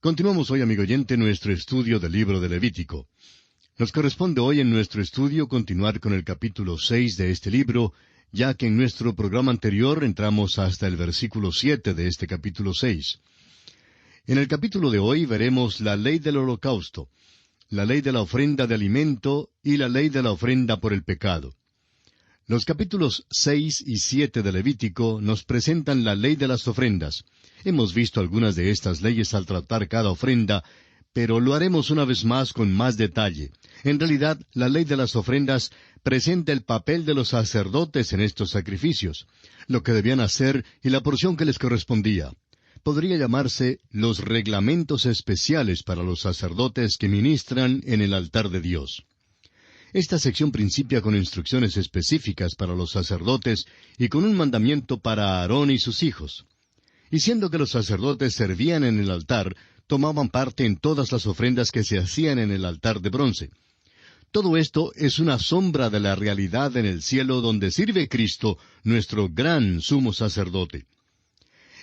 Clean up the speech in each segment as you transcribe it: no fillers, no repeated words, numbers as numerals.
Continuamos hoy, amigo oyente, nuestro estudio del libro de Levítico. Nos corresponde hoy en nuestro estudio continuar con el capítulo 6 de este libro, ya que en nuestro programa anterior entramos hasta el versículo 7 de este capítulo 6. En el capítulo de hoy veremos la ley del holocausto, la ley de la ofrenda de alimento y la ley de la ofrenda por el pecado. Los capítulos 6 y 7 de Levítico nos presentan la ley de las ofrendas. Hemos visto algunas de estas leyes al tratar cada ofrenda, pero lo haremos una vez más con más detalle. En realidad, la ley de las ofrendas presenta el papel de los sacerdotes en estos sacrificios, lo que debían hacer y la porción que les correspondía. Podría llamarse los reglamentos especiales para los sacerdotes que ministran en el altar de Dios. Esta sección principia con instrucciones específicas para los sacerdotes y con un mandamiento para Aarón y sus hijos. Y siendo que los sacerdotes servían en el altar, tomaban parte en todas las ofrendas que se hacían en el altar de bronce. Todo esto es una sombra de la realidad en el cielo donde sirve Cristo, nuestro gran sumo sacerdote.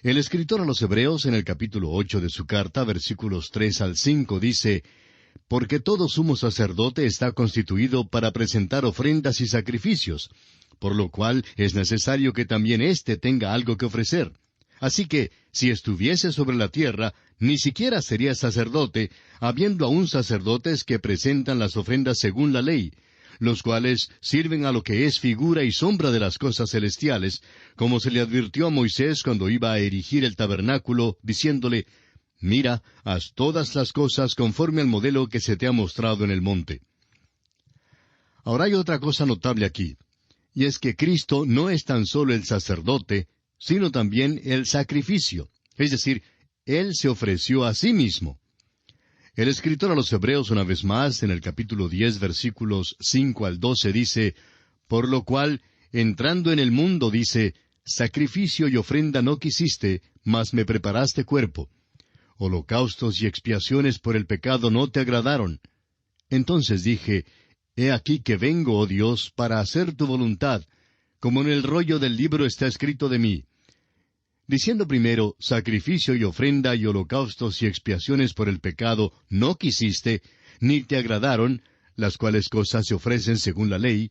El escritor a los Hebreos, en el capítulo 8 de su carta, versículos 3 al 5, dice: «Porque todo sumo sacerdote está constituido para presentar ofrendas y sacrificios, por lo cual es necesario que también éste tenga algo que ofrecer. Así que, si estuviese sobre la tierra, ni siquiera sería sacerdote, habiendo aún sacerdotes que presentan las ofrendas según la ley, los cuales sirven a lo que es figura y sombra de las cosas celestiales, como se le advirtió a Moisés cuando iba a erigir el tabernáculo, diciéndole: Mira, haz todas las cosas conforme al modelo que se te ha mostrado en el monte». Ahora hay otra cosa notable aquí, y es que Cristo no es tan solo el sacerdote, sino también el sacrificio, es decir, Él se ofreció a sí mismo. El escritor a los Hebreos, una vez más, en el capítulo 10, versículos 5 al 12, dice: «Por lo cual, entrando en el mundo, dice, sacrificio y ofrenda no quisiste, mas me preparaste cuerpo. Holocaustos y expiaciones por el pecado no te agradaron. Entonces dije, he aquí que vengo, oh Dios, para hacer tu voluntad, como en el rollo del libro está escrito de mí». Diciendo primero, sacrificio y ofrenda y holocaustos y expiaciones por el pecado no quisiste, ni te agradaron, las cuales cosas se ofrecen según la ley,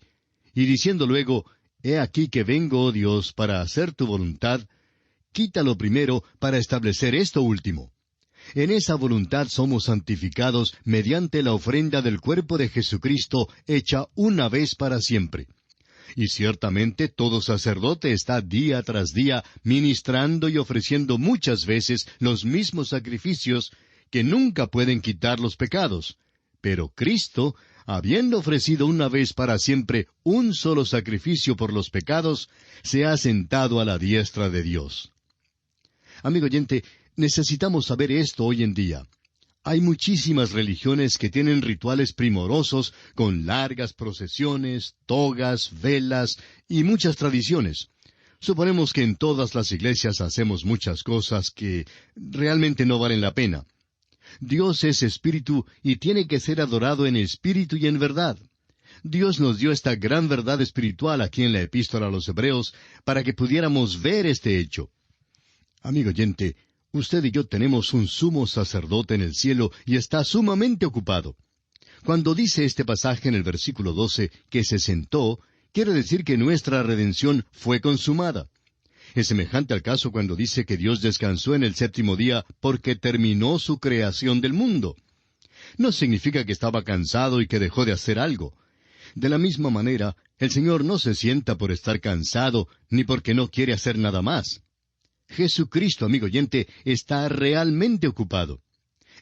y diciendo luego, he aquí que vengo, oh Dios, para hacer tu voluntad, quítalo primero para establecer esto último. En esa voluntad somos santificados mediante la ofrenda del cuerpo de Jesucristo hecha una vez para siempre. Y ciertamente todo sacerdote está día tras día ministrando y ofreciendo muchas veces los mismos sacrificios que nunca pueden quitar los pecados. Pero Cristo, habiendo ofrecido una vez para siempre un solo sacrificio por los pecados, se ha sentado a la diestra de Dios. Amigo oyente, necesitamos saber esto hoy en día. Hay muchísimas religiones que tienen rituales primorosos con largas procesiones, togas, velas y muchas tradiciones. Suponemos que en todas las iglesias hacemos muchas cosas que realmente no valen la pena. Dios es espíritu y tiene que ser adorado en espíritu y en verdad. Dios nos dio esta gran verdad espiritual aquí en la Epístola a los Hebreos para que pudiéramos ver este hecho. Amigo oyente, usted y yo tenemos un sumo sacerdote en el cielo y está sumamente ocupado. Cuando dice este pasaje en el versículo 12 que se sentó, quiere decir que nuestra redención fue consumada. Es semejante al caso cuando dice que Dios descansó en el séptimo día porque terminó su creación del mundo. No significa que estaba cansado y que dejó de hacer algo. De la misma manera, el Señor no se sienta por estar cansado ni porque no quiere hacer nada más. Jesucristo, amigo oyente, está realmente ocupado.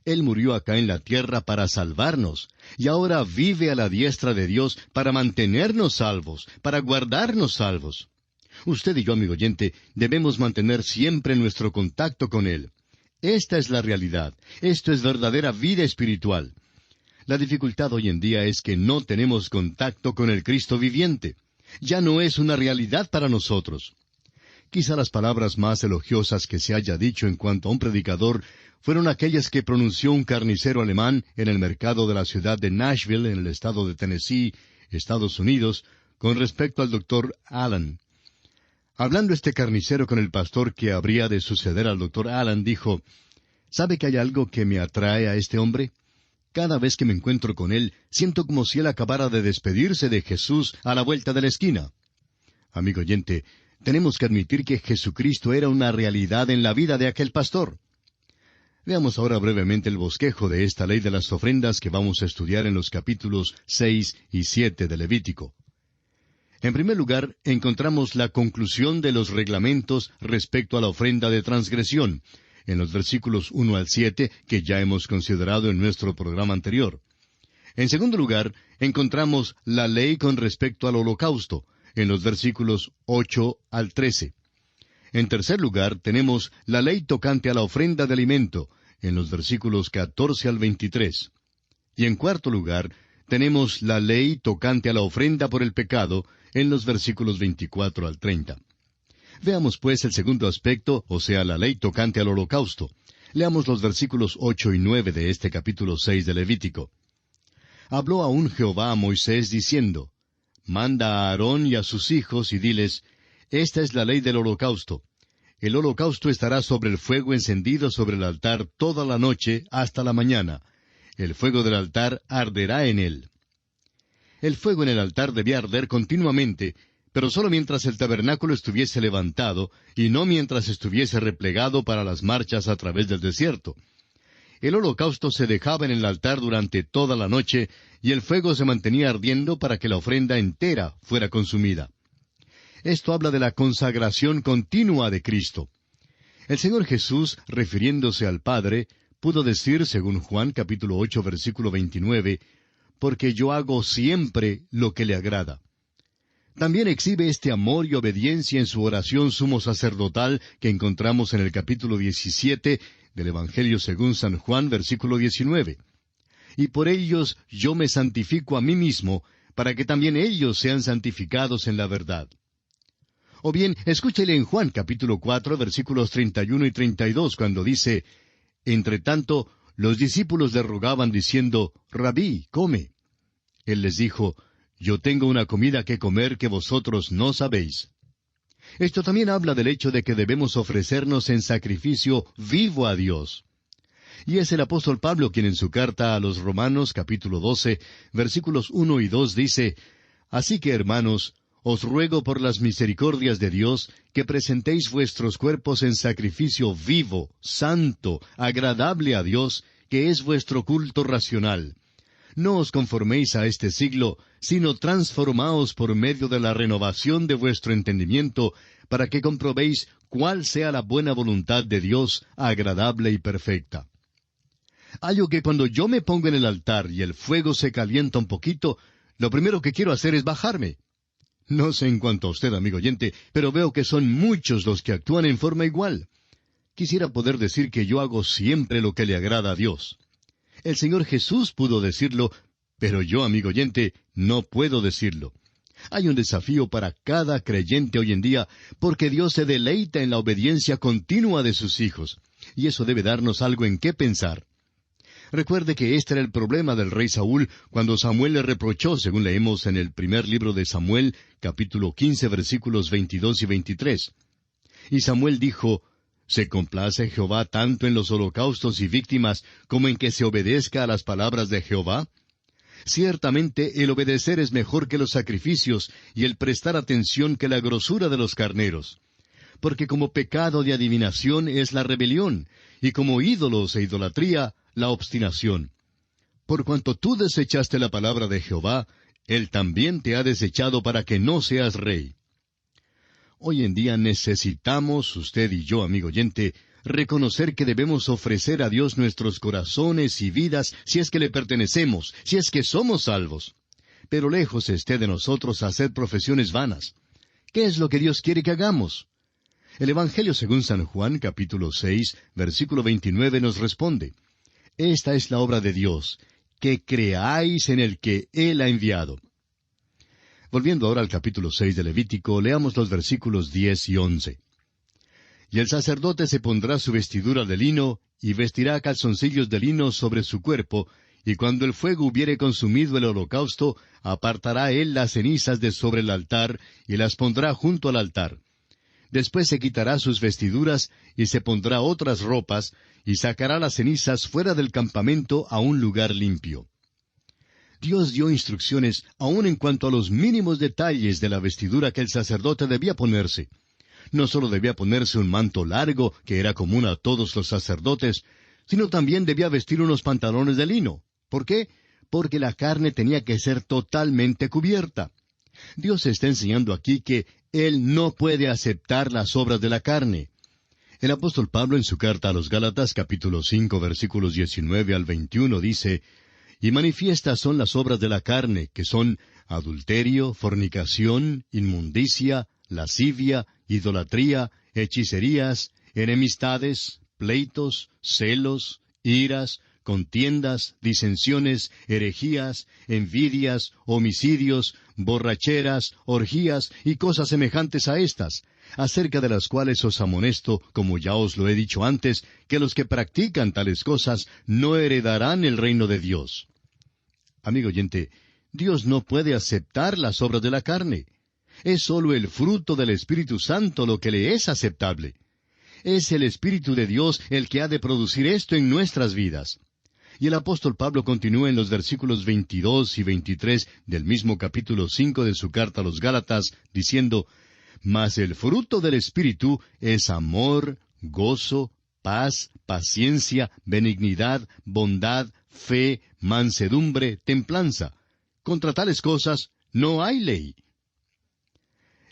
Él murió acá en la tierra para salvarnos, y ahora vive a la diestra de Dios para mantenernos salvos, para guardarnos salvos. Usted y yo, amigo oyente, debemos mantener siempre nuestro contacto con Él. Esta es la realidad. Esto es verdadera vida espiritual. La dificultad hoy en día es que no tenemos contacto con el Cristo viviente. Ya no es una realidad para nosotros. Quizá las palabras más elogiosas que se haya dicho en cuanto a un predicador fueron aquellas que pronunció un carnicero alemán en el mercado de la ciudad de Nashville, en el estado de Tennessee, Estados Unidos, con respecto al Dr. Allen. Hablando este carnicero con el pastor que habría de suceder al Dr. Allen, dijo: ¿Sabe que hay algo que me atrae a este hombre? Cada vez que me encuentro con él, siento como si él acabara de despedirse de Jesús a la vuelta de la esquina. Amigo oyente, tenemos que admitir que Jesucristo era una realidad en la vida de aquel pastor. Veamos ahora brevemente el bosquejo de esta ley de las ofrendas que vamos a estudiar en los capítulos 6 y 7 de Levítico. En primer lugar, encontramos la conclusión de los reglamentos respecto a la ofrenda de transgresión, en los versículos 1 al 7, que ya hemos considerado en nuestro programa anterior. En segundo lugar, encontramos la ley con respecto al holocausto, en los versículos 8 al 13. En tercer lugar, tenemos la ley tocante a la ofrenda de alimento, en los versículos 14 al 23. Y en cuarto lugar, tenemos la ley tocante a la ofrenda por el pecado, en los versículos 24 al 30. Veamos pues el segundo aspecto, o sea, la ley tocante al holocausto. Leamos los versículos 8 y 9 de este capítulo 6 de Levítico. Habló aún Jehová a Moisés diciendo, Manda a Aarón y a sus hijos y diles, Esta es la ley del holocausto. El holocausto estará sobre el fuego encendido sobre el altar toda la noche hasta la mañana. El fuego del altar arderá en él. El fuego en el altar debía arder continuamente, pero solo mientras el tabernáculo estuviese levantado, y no mientras estuviese replegado para las marchas a través del desierto. El holocausto se dejaba en el altar durante toda la noche, y el fuego se mantenía ardiendo para que la ofrenda entera fuera consumida. Esto habla de la consagración continua de Cristo. El Señor Jesús, refiriéndose al Padre, pudo decir, según Juan capítulo 8, versículo 29, porque yo hago siempre lo que le agrada. También exhibe este amor y obediencia en su oración sumo sacerdotal que encontramos en el capítulo 17 del Evangelio según San Juan, versículo 19. Y por ellos yo me santifico a mí mismo, para que también ellos sean santificados en la verdad. O bien, escúchele en Juan capítulo 4, versículos 31 y 32, cuando dice, Entre tanto, los discípulos le rogaban diciendo, Rabí, come. Él les dijo, Yo tengo una comida que comer que vosotros no sabéis. Esto también habla del hecho de que debemos ofrecernos en sacrificio vivo a Dios. Y es el apóstol Pablo quien en su carta a los Romanos capítulo 12, versículos 1 y 2 dice, Así que, hermanos, os ruego por las misericordias de Dios que presentéis vuestros cuerpos en sacrificio vivo, santo, agradable a Dios, que es vuestro culto racional. No os conforméis a este siglo, sino transformaos por medio de la renovación de vuestro entendimiento, para que comprobéis cuál sea la buena voluntad de Dios, agradable y perfecta. Hallo que cuando yo me pongo en el altar y el fuego se calienta un poquito, lo primero que quiero hacer es bajarme. No sé en cuanto a usted, amigo oyente, pero veo que son muchos los que actúan en forma igual. Quisiera poder decir que yo hago siempre lo que le agrada a Dios. El Señor Jesús pudo decirlo, pero yo, amigo oyente, no puedo decirlo. Hay un desafío para cada creyente hoy en día, porque Dios se deleita en la obediencia continua de sus hijos, y eso debe darnos algo en qué pensar. Recuerde que este era el problema del rey Saúl cuando Samuel le reprochó, según leemos en el primer libro de Samuel, capítulo 15, versículos 22 y 23. Y Samuel dijo, ¿Se complace Jehová tanto en los holocaustos y víctimas como en que se obedezca a las palabras de Jehová? Ciertamente el obedecer es mejor que los sacrificios y el prestar atención que la grosura de los carneros. Porque como pecado de adivinación es la rebelión, y como ídolos e idolatría, la obstinación. Por cuanto tú desechaste la palabra de Jehová, Él también te ha desechado para que no seas rey. Hoy en día necesitamos, usted y yo, amigo oyente, reconocer que debemos ofrecer a Dios nuestros corazones y vidas si es que le pertenecemos, si es que somos salvos. Pero lejos esté de nosotros hacer profesiones vanas. ¿Qué es lo que Dios quiere que hagamos? El Evangelio según San Juan, capítulo 6, versículo 29, nos responde, Esta es la obra de Dios, que creáis en el que Él ha enviado. Volviendo ahora al capítulo 6 de Levítico, leamos los versículos 10 y 11. Y el sacerdote se pondrá su vestidura de lino, y vestirá calzoncillos de lino sobre su cuerpo, y cuando el fuego hubiere consumido el holocausto, apartará él las cenizas de sobre el altar, y las pondrá junto al altar. Después se quitará sus vestiduras, y se pondrá otras ropas, y sacará las cenizas fuera del campamento a un lugar limpio. Dios dio instrucciones aun en cuanto a los mínimos detalles de la vestidura que el sacerdote debía ponerse. No solo debía ponerse un manto largo, que era común a todos los sacerdotes, sino también debía vestir unos pantalones de lino. ¿Por qué? Porque la carne tenía que ser totalmente cubierta. Dios está enseñando aquí que Él no puede aceptar las obras de la carne. El apóstol Pablo en su carta a los Gálatas, capítulo 5, versículos 19 al 21, dice: «Y manifiestas son las obras de la carne, que son adulterio, fornicación, inmundicia, lascivia, idolatría, hechicerías, enemistades, pleitos, celos, iras, contiendas, disensiones, herejías, envidias, homicidios, borracheras, orgías y cosas semejantes a estas, acerca de las cuales os amonesto, como ya os lo he dicho antes, que los que practican tales cosas no heredarán el reino de Dios». Amigo oyente, Dios no puede aceptar las obras de la carne. Es sólo el fruto del Espíritu Santo lo que le es aceptable. Es el Espíritu de Dios el que ha de producir esto en nuestras vidas. Y el apóstol Pablo continúa en los versículos 22 y 23 del mismo capítulo 5 de su carta a los Gálatas, diciendo: «Mas el fruto del Espíritu es amor, gozo, paz, paciencia, benignidad, bondad, fe, mansedumbre, templanza. Contra tales cosas no hay ley».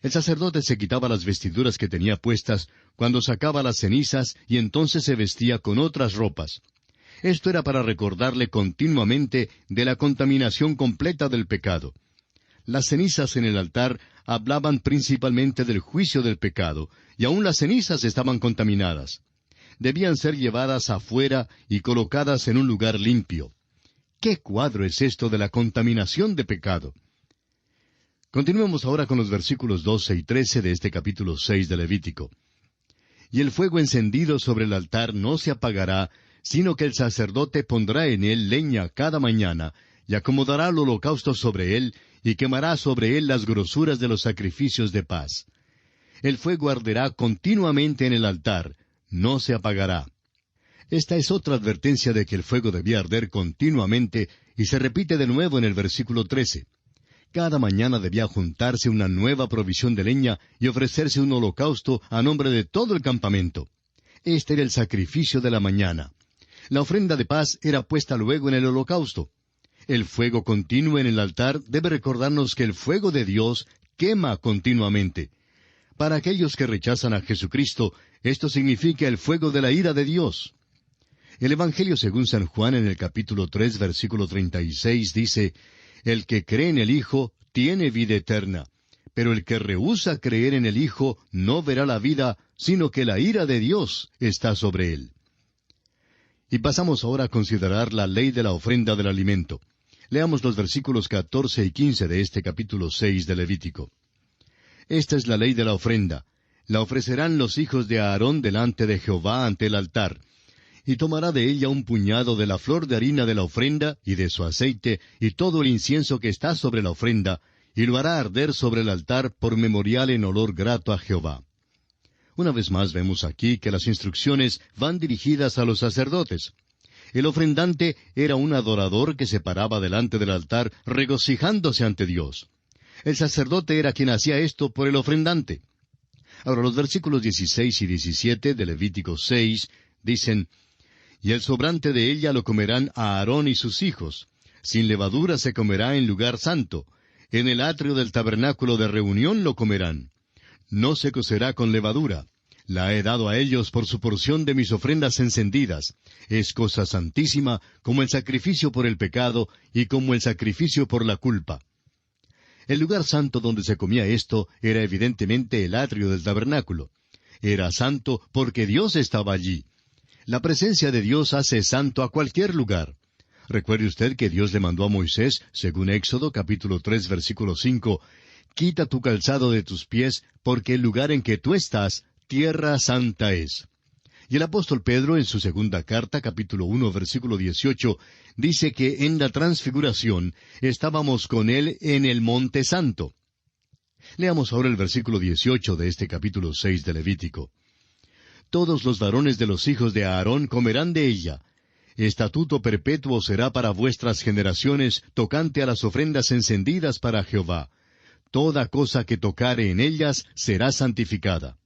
El sacerdote se quitaba las vestiduras que tenía puestas cuando sacaba las cenizas y entonces se vestía con otras ropas. Esto era para recordarle continuamente de la contaminación completa del pecado. Las cenizas en el altar hablaban principalmente del juicio del pecado, y aun las cenizas estaban contaminadas. Debían ser llevadas afuera y colocadas en un lugar limpio. ¿Qué cuadro es esto de la contaminación de pecado? Continuemos ahora con los versículos 12 y 13 de este capítulo 6 de Levítico. «Y el fuego encendido sobre el altar no se apagará, sino que el sacerdote pondrá en él leña cada mañana, y acomodará el holocausto sobre él, y quemará sobre él las grosuras de los sacrificios de paz. El fuego arderá continuamente en el altar, no se apagará». Esta es otra advertencia de que el fuego debía arder continuamente, y se repite de nuevo en el versículo 13. Cada mañana debía juntarse una nueva provisión de leña y ofrecerse un holocausto a nombre de todo el campamento. Este era el sacrificio de la mañana. La ofrenda de paz era puesta luego en el holocausto. El fuego continuo en el altar debe recordarnos que el fuego de Dios quema continuamente. Para aquellos que rechazan a Jesucristo, esto significa el fuego de la ira de Dios. El Evangelio según San Juan en el capítulo 3, versículo 36 dice: «El que cree en el Hijo tiene vida eterna, pero el que rehúsa creer en el Hijo no verá la vida, sino que la ira de Dios está sobre él». Y pasamos ahora a considerar la ley de la ofrenda del alimento. Leamos los versículos 14 y 15 de este capítulo 6 de Levítico. «Esta es la ley de la ofrenda. La ofrecerán los hijos de Aarón delante de Jehová ante el altar. Y tomará de ella un puñado de la flor de harina de la ofrenda, y de su aceite, y todo el incienso que está sobre la ofrenda, y lo hará arder sobre el altar por memorial en olor grato a Jehová». Una vez más vemos aquí que las instrucciones van dirigidas a los sacerdotes. El ofrendante era un adorador que se paraba delante del altar regocijándose ante Dios. El sacerdote era quien hacía esto por el ofrendante. Ahora los versículos 16 y 17 de Levítico 6 dicen: «Y el sobrante de ella lo comerán a Aarón y sus hijos. Sin levadura se comerá en lugar santo. En el atrio del tabernáculo de reunión lo comerán. No se cocerá con levadura. La he dado a ellos por su porción de mis ofrendas encendidas. Es cosa santísima, como el sacrificio por el pecado y como el sacrificio por la culpa». El lugar santo donde se comía esto era evidentemente el atrio del tabernáculo. Era santo porque Dios estaba allí. La presencia de Dios hace santo a cualquier lugar. Recuerde usted que Dios le mandó a Moisés, según Éxodo capítulo 3 versículo 5, «Quita tu calzado de tus pies, porque el lugar en que tú estás, tierra santa es». Y el apóstol Pedro, en su segunda carta, capítulo 1, versículo 18, dice que en la transfiguración estábamos con él en el monte santo. Leamos ahora el versículo 18 de este capítulo 6 de Levítico. Todos los varones de los hijos de Aarón comerán de ella. Estatuto perpetuo será para vuestras generaciones tocante a las ofrendas encendidas para Jehová. Toda cosa que tocare en ellas será santificada.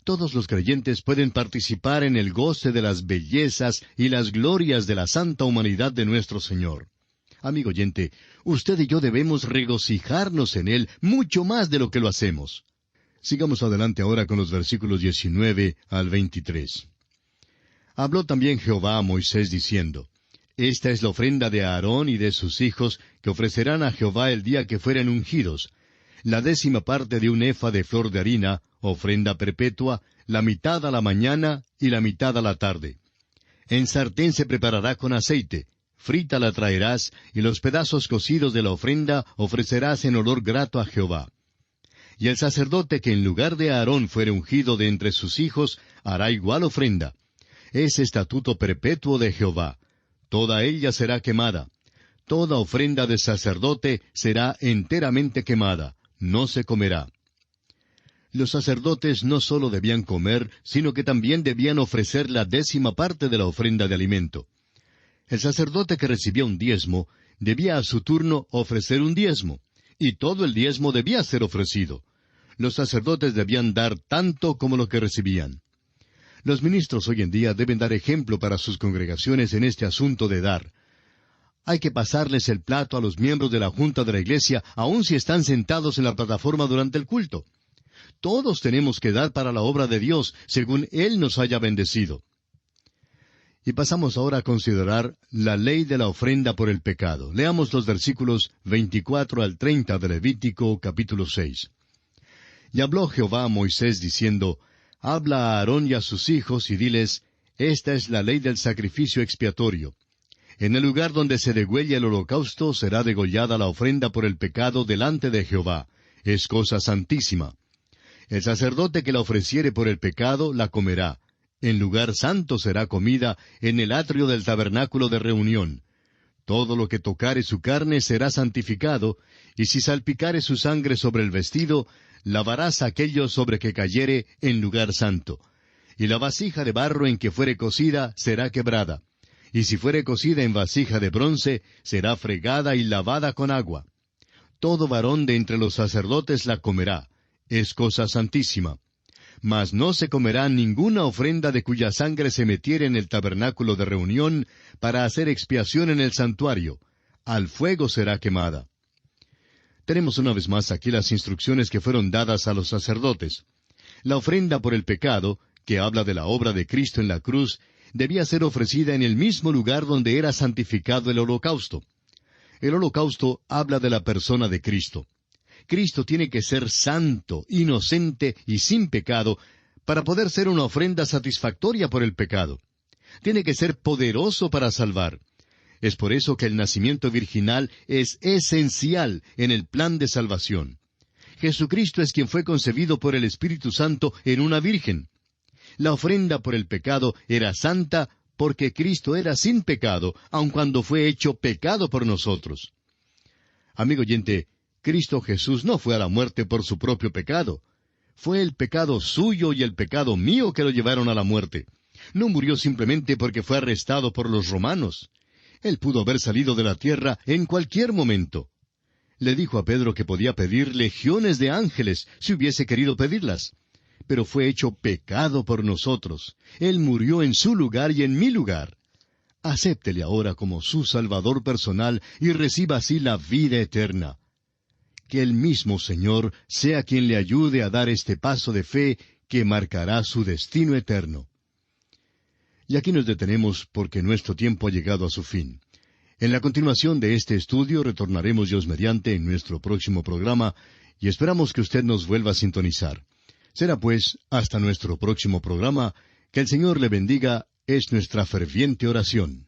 Todos los creyentes pueden participar en el goce de las bellezas y las glorias de la santa humanidad de nuestro Señor. Amigo oyente, usted y yo debemos regocijarnos en Él mucho más de lo que lo hacemos. Sigamos adelante ahora con los versículos 19 al 23. Habló también Jehová a Moisés diciendo, Esta es la ofrenda de Aarón y de sus hijos que ofrecerán a Jehová el día que fueren ungidos. La 10ª parte de un efa de flor de harina, ofrenda perpetua, la mitad a la mañana y la mitad a la tarde. En sartén se preparará con aceite, frita la traerás, y los pedazos cocidos de la ofrenda ofrecerás en olor grato a Jehová. Y el sacerdote que en lugar de Aarón fuere ungido de entre sus hijos, hará igual ofrenda. Es estatuto perpetuo de Jehová. Toda ella será quemada. Toda ofrenda de sacerdote será enteramente quemada. No se comerá. Los sacerdotes no sólo debían comer, sino que también debían ofrecer la 10ª parte de la ofrenda de alimento. El sacerdote que recibía un diezmo debía a su turno ofrecer un diezmo, y todo el diezmo debía ser ofrecido. Los sacerdotes debían dar tanto como lo que recibían. Los ministros hoy en día deben dar ejemplo para sus congregaciones en este asunto de dar. Hay que pasarles el plato a los miembros de la junta de la iglesia, aun si están sentados en la plataforma durante el culto. Todos tenemos que dar para la obra de Dios, según Él nos haya bendecido. Y pasamos ahora a considerar la ley de la ofrenda por el pecado. Leamos los versículos 24 al 30 de Levítico, capítulo 6. Y habló Jehová a Moisés diciendo, Habla a Aarón y a sus hijos, y diles, Esta es la ley del sacrificio expiatorio. En el lugar donde se degüelle el holocausto será degollada la ofrenda por el pecado delante de Jehová. Es cosa santísima. El sacerdote que la ofreciere por el pecado la comerá. En lugar santo será comida, en el atrio del tabernáculo de reunión. Todo lo que tocare su carne será santificado, y si salpicare su sangre sobre el vestido, lavarás aquello sobre que cayere en lugar santo. Y la vasija de barro en que fuere cocida será quebrada. Y si fuere cocida en vasija de bronce, será fregada y lavada con agua. Todo varón de entre los sacerdotes la comerá. Es cosa santísima. Mas no se comerá ninguna ofrenda de cuya sangre se metiere en el tabernáculo de reunión para hacer expiación en el santuario. Al fuego será quemada. Tenemos una vez más aquí las instrucciones que fueron dadas a los sacerdotes. La ofrenda por el pecado, que habla de la obra de Cristo en la cruz, debía ser ofrecida en el mismo lugar donde era santificado el holocausto. El holocausto habla de la persona de Cristo. Cristo tiene que ser santo, inocente y sin pecado para poder ser una ofrenda satisfactoria por el pecado. Tiene que ser poderoso para salvar. Es por eso que el nacimiento virginal es esencial en el plan de salvación. Jesucristo es quien fue concebido por el Espíritu Santo en una virgen. La ofrenda por el pecado era santa porque Cristo era sin pecado, aun cuando fue hecho pecado por nosotros. Amigo oyente, Cristo Jesús no fue a la muerte por su propio pecado. Fue el pecado suyo y el pecado mío que lo llevaron a la muerte. No murió simplemente porque fue arrestado por los romanos. Él pudo haber salido de la tierra en cualquier momento. Le dijo a Pedro que podía pedir legiones de ángeles si hubiese querido pedirlas. Pero fue hecho pecado por nosotros. Él murió en su lugar y en mi lugar. Acéptele ahora como su Salvador personal y reciba así la vida eterna. Que el mismo Señor sea quien le ayude a dar este paso de fe que marcará su destino eterno. Y aquí nos detenemos porque nuestro tiempo ha llegado a su fin. En la continuación de este estudio retornaremos Dios mediante en nuestro próximo programa y esperamos que usted nos vuelva a sintonizar. Será pues hasta nuestro próximo programa. Que el Señor le bendiga es nuestra ferviente oración.